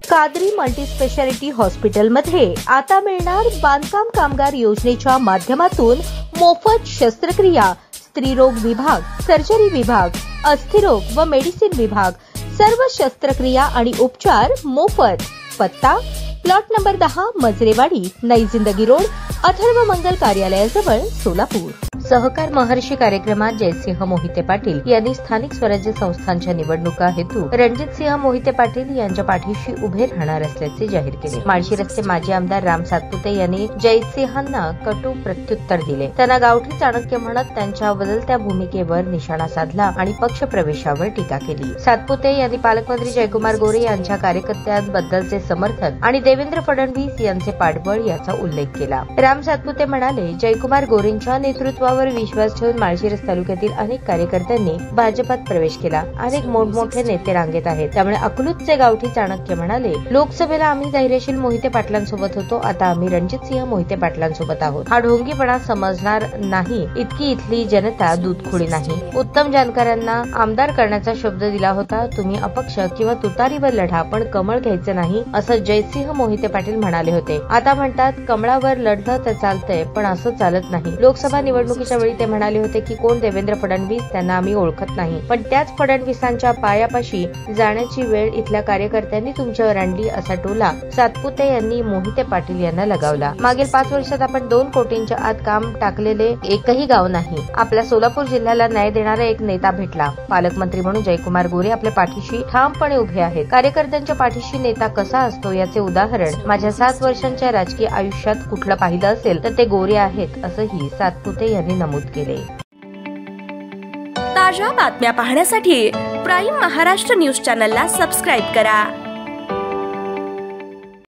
Qadri multi speciality हॉस्पिटलमध्ये आता मिळणार बांधकाम कामगार योजनेच्या माध्यमातून मोफत शस्त्रक्रिया, स्त्रीरोग विभाग, सर्जरी विभाग, अस्थिरोग व मेडिसिन विभाग, सर्व शस्त्रक्रिया आणि उपचार मोफत। पत्ता प्लॉट नंबर 10, मजरेवाडी, नई जिंदगी रोड, अथर्व मंगल कार्यालयाजवळ, सोलापूर। सहकार महर्षी कार्यक्रमात जयसिंह मोहिते पाटील यांनी स्थानिक स्वराज्य संस्थांच्या निवडणुका हेतू रणजितसिंह मोहिते पाटील यांच्या पाठीशी उभे राहणार असल्याचे जाहीर केले। माळशिरसचे माजी आमदार राम सातपुते यांनी जयसिंहांना कटू प्रत्युत्तर दिले। त्यांना गावठी चाणक्य म्हणत त्यांच्या बदलत्या भूमिकेवर निशाणा साधला आणि पक्ष प्रवेशावर टीका केली। सातपुते यांनी पालकमंत्री जयकुमार गोरे यांच्या कार्यकर्त्यांबद्दलचे समर्थन आणि देवेंद्र फडणवीस यांचे पाठबळ याचा उल्लेख केला। राम सातपुते म्हणाले, जयकुमार गोरेंच्या नेतृत्वावर विश्वास ठेवून माळशिरस तालुक्यातील अनेक कार्यकर्त्यांनी भाजपात प्रवेश केला। अनेक मोठमोठे नेते रांगेत आहेत। त्यामुळे अकलूजचे गावठी चाणक्य म्हणाले, लोकसभेला आम्ही धैर्यशील मोहिते पाटलांसोबत होतो, आता आम्ही रणजितसिंह मोहिते पाटलांसोबत आहोत। हा ढोंगीपणा समजणार नाही, इतकी इथली जनता दूधखोडी नाही। उत्तम जानकरांना आमदार करण्याचा शब्द दिला होता, तुम्ही अपक्ष किंवा तुतारीवर लढा पण कमळ घ्यायचं नाही, असं जयसिंह मोहिते पाटील म्हणाले होते। आता म्हणतात कमळावर लढलं तर चालतंय, पण असं चालत नाही। लोकसभा निवडणुकीच्या वेळी ते म्हणाले होते की कोण देवेंद्र फडणवीस, त्यांना आम्ही ओळखत नाही, पण त्याच फडणवीसांच्या पायापाशी जाण्याची वेळ इथल्या कार्यकर्त्यांनी तुमच्यावर आणली, असा टोला सातपुते यांनी मोहिते पाटील यांना लगावला। मागील 5 वर्षात आपण 2 कोटींच्या आत काम टाकलेले एकही गाव नाही। आपल्या सोलापूर जिल्ह्याला न्याय देणारा एक नेता भेटला। पालकमंत्री म्हणून जयकुमार गोरे आपल्या पाठीशी ठामपणे उभे आहेत। कार्यकर्त्यांच्या पाठीशी नेता कसा असतो याचे उदाहरण माझ्या 7 वर्षांच्या राजकीय आयुष्यात कुठलं पाहिलं असेल तर ते गोरे आहेत, असंही सातपुते यांनी नमूद केले। ताज्या बातम्या पाहण्यासाठी प्राईम महाराष्ट्र न्यूज चॅनलला सबस्क्राईब करा।